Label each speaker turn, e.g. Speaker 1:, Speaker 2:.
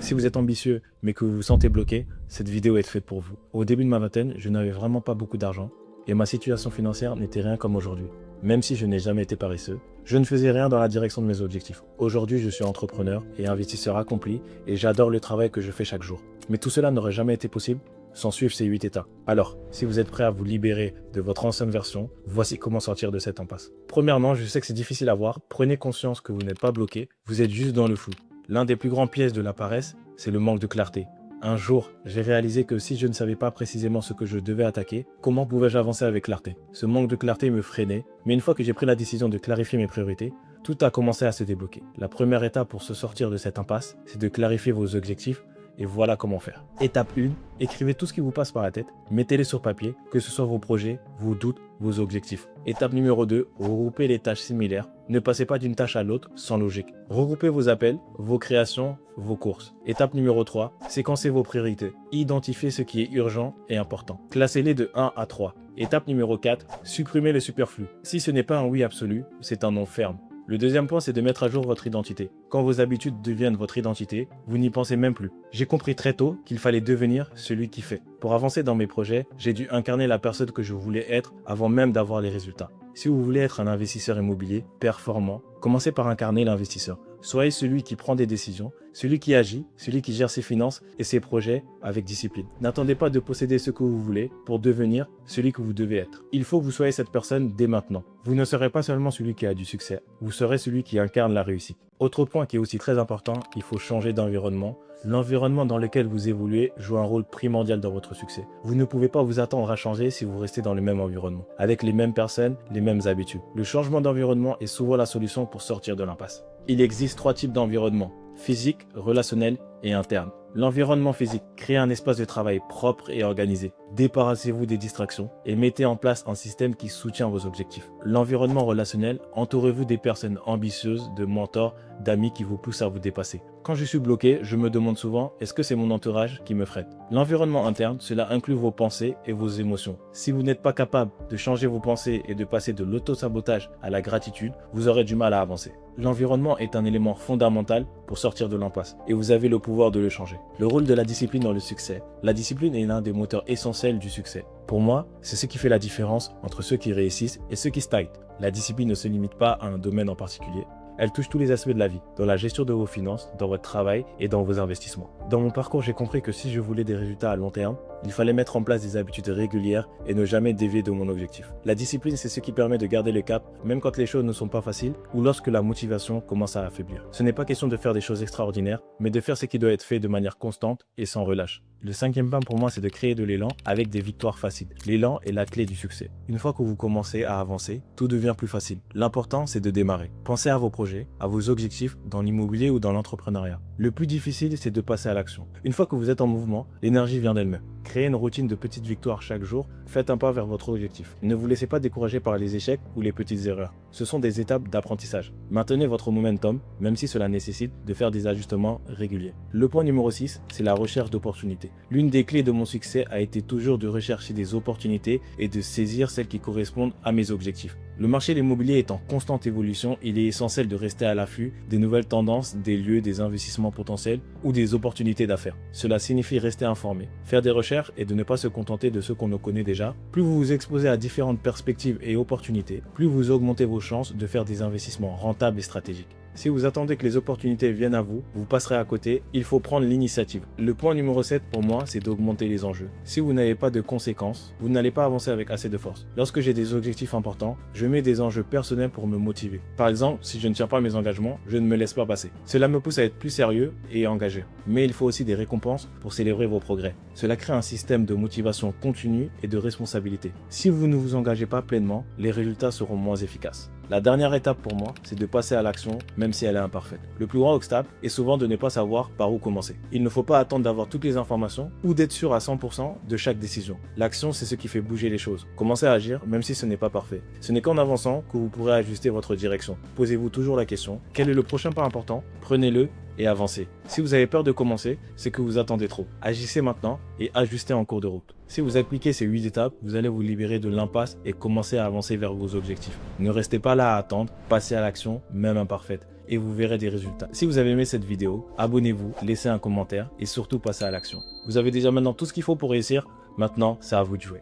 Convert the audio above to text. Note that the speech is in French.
Speaker 1: Si vous êtes ambitieux, mais que vous vous sentez bloqué, cette vidéo est faite pour vous. Au début de ma vingtaine, je n'avais vraiment pas beaucoup d'argent et ma situation financière n'était rien comme aujourd'hui. Même si je n'ai jamais été paresseux, je ne faisais rien dans la direction de mes objectifs. Aujourd'hui, je suis entrepreneur et investisseur accompli et j'adore le travail que je fais chaque jour. Mais tout cela n'aurait jamais été possible sans suivre ces 8 étapes. Alors, si vous êtes prêt à vous libérer de votre ancienne version, voici comment sortir de cette impasse. Premièrement, je sais que c'est difficile à voir, prenez conscience que vous n'êtes pas bloqué, vous êtes juste dans le flou. L'un des plus grands pièges de la paresse, c'est le manque de clarté. Un jour, j'ai réalisé que si je ne savais pas précisément ce que je devais attaquer, comment pouvais-je avancer avec clarté? Ce manque de clarté me freinait, mais une fois que j'ai pris la décision de clarifier mes priorités, tout a commencé à se débloquer. La première étape pour se sortir de cette impasse, c'est de clarifier vos objectifs. Et voilà comment faire. Étape 1, écrivez tout ce qui vous passe par la tête, mettez-les sur papier, que ce soit vos projets, vos doutes, vos objectifs. Étape numéro 2, regroupez les tâches similaires. Ne passez pas d'une tâche à l'autre sans logique. Regroupez vos appels, vos créations, vos courses. Étape numéro 3, séquencez vos priorités. Identifiez ce qui est urgent et important. Classez-les de 1 à 3. Étape numéro 4, supprimez le superflu. Si ce n'est pas un oui absolu, c'est un non ferme. Le deuxième point, c'est de mettre à jour votre identité. Quand vos habitudes deviennent votre identité, vous n'y pensez même plus. J'ai compris très tôt qu'il fallait devenir celui qui fait. Pour avancer dans mes projets, j'ai dû incarner la personne que je voulais être avant même d'avoir les résultats. Si vous voulez être un investisseur immobilier performant, commencez par incarner l'investisseur. Soyez celui qui prend des décisions, celui qui agit, celui qui gère ses finances et ses projets avec discipline. N'attendez pas de posséder ce que vous voulez pour devenir celui que vous devez être. Il faut que vous soyez cette personne dès maintenant. Vous ne serez pas seulement celui qui a du succès, vous serez celui qui incarne la réussite. Autre point qui est aussi très important, il faut changer d'environnement. L'environnement dans lequel vous évoluez joue un rôle primordial dans votre succès. Vous ne pouvez pas vous attendre à changer si vous restez dans le même environnement, avec les mêmes personnes, les mêmes habitudes. Le changement d'environnement est souvent la solution pour sortir de l'impasse. Il existe 3 types d'environnement: physique, relationnel et interne. L'environnement physique, créez un espace de travail propre et organisé. Débarrassez-vous des distractions et mettez en place un système qui soutient vos objectifs. L'environnement relationnel, entourez-vous des personnes ambitieuses, de mentors, d'amis qui vous poussent à vous dépasser. Quand je suis bloqué, je me demande souvent, est-ce que c'est mon entourage qui me freine? L'environnement interne, cela inclut vos pensées et vos émotions. Si vous n'êtes pas capable de changer vos pensées et de passer de l'auto-sabotage à la gratitude, vous aurez du mal à avancer. L'environnement est un élément fondamental pour sortir de l'impasse et vous avez le pouvoir de le changer. Le rôle de la discipline dans le succès. La discipline est l'un des moteurs essentiels du succès. Pour moi, c'est ce qui fait la différence entre ceux qui réussissent et ceux qui stagnent. La discipline ne se limite pas à un domaine en particulier. Elle touche tous les aspects de la vie, dans la gestion de vos finances, dans votre travail et dans vos investissements. Dans mon parcours, j'ai compris que si je voulais des résultats à long terme, il fallait mettre en place des habitudes régulières et ne jamais dévier de mon objectif. La discipline, c'est ce qui permet de garder le cap, même quand les choses ne sont pas faciles ou lorsque la motivation commence à affaiblir. Ce n'est pas question de faire des choses extraordinaires, mais de faire ce qui doit être fait de manière constante et sans relâche. Le 5e point pour moi, c'est de créer de l'élan avec des victoires faciles. L'élan est la clé du succès. Une fois que vous commencez à avancer, tout devient plus facile. L'important, c'est de démarrer. Pensez à vos projets, à vos objectifs dans l'immobilier ou dans l'entrepreneuriat. Le plus difficile, c'est de passer à l'action. Une fois que vous êtes en mouvement, l'énergie vient d'elle-même. Créez une routine de petites victoires chaque jour, faites un pas vers votre objectif. Ne vous laissez pas décourager par les échecs ou les petites erreurs. Ce sont des étapes d'apprentissage. Maintenez votre momentum, même si cela nécessite de faire des ajustements réguliers. Le point numéro 6, c'est la recherche d'opportunités. L'une des clés de mon succès a été toujours de rechercher des opportunités et de saisir celles qui correspondent à mes objectifs. Le marché de l'immobilier est en constante évolution, il est essentiel de rester à l'affût des nouvelles tendances, des lieux, des investissements potentiels ou des opportunités d'affaires. Cela signifie rester informé, faire des recherches et de ne pas se contenter de ce qu'on connaît déjà. Plus vous vous exposez à différentes perspectives et opportunités, plus vous augmentez vos chances de faire des investissements rentables et stratégiques. Si vous attendez que les opportunités viennent à vous, vous passerez à côté, il faut prendre l'initiative. Le point numéro 7 pour moi, c'est d'augmenter les enjeux. Si vous n'avez pas de conséquences, vous n'allez pas avancer avec assez de force. Lorsque j'ai des objectifs importants, je mets des enjeux personnels pour me motiver. Par exemple, si je ne tiens pas mes engagements, je ne me laisse pas passer. Cela me pousse à être plus sérieux et engagé. Mais il faut aussi des récompenses pour célébrer vos progrès. Cela crée un système de motivation continue et de responsabilité. Si vous ne vous engagez pas pleinement, les résultats seront moins efficaces. La dernière étape pour moi, c'est de passer à l'action, même si elle est imparfaite. Le plus grand obstacle est souvent de ne pas savoir par où commencer. Il ne faut pas attendre d'avoir toutes les informations ou d'être sûr à 100% de chaque décision. L'action, c'est ce qui fait bouger les choses. Commencez à agir, même si ce n'est pas parfait. Ce n'est qu'en avançant que vous pourrez ajuster votre direction. Posez-vous toujours la question, quel est le prochain pas important? Prenez-le et avancez. Si vous avez peur de commencer, c'est que vous attendez trop. Agissez maintenant et ajustez en cours de route. Si vous appliquez ces 8 étapes, vous allez vous libérer de l'impasse et commencer à avancer vers vos objectifs. Ne restez pas là à attendre, passez à l'action, même imparfaite. et vous verrez des résultats. Si vous avez aimé cette vidéo, abonnez-vous, laissez un commentaire et surtout passez à l'action. Vous avez déjà maintenant tout ce qu'il faut pour réussir. Maintenant, c'est à vous de jouer.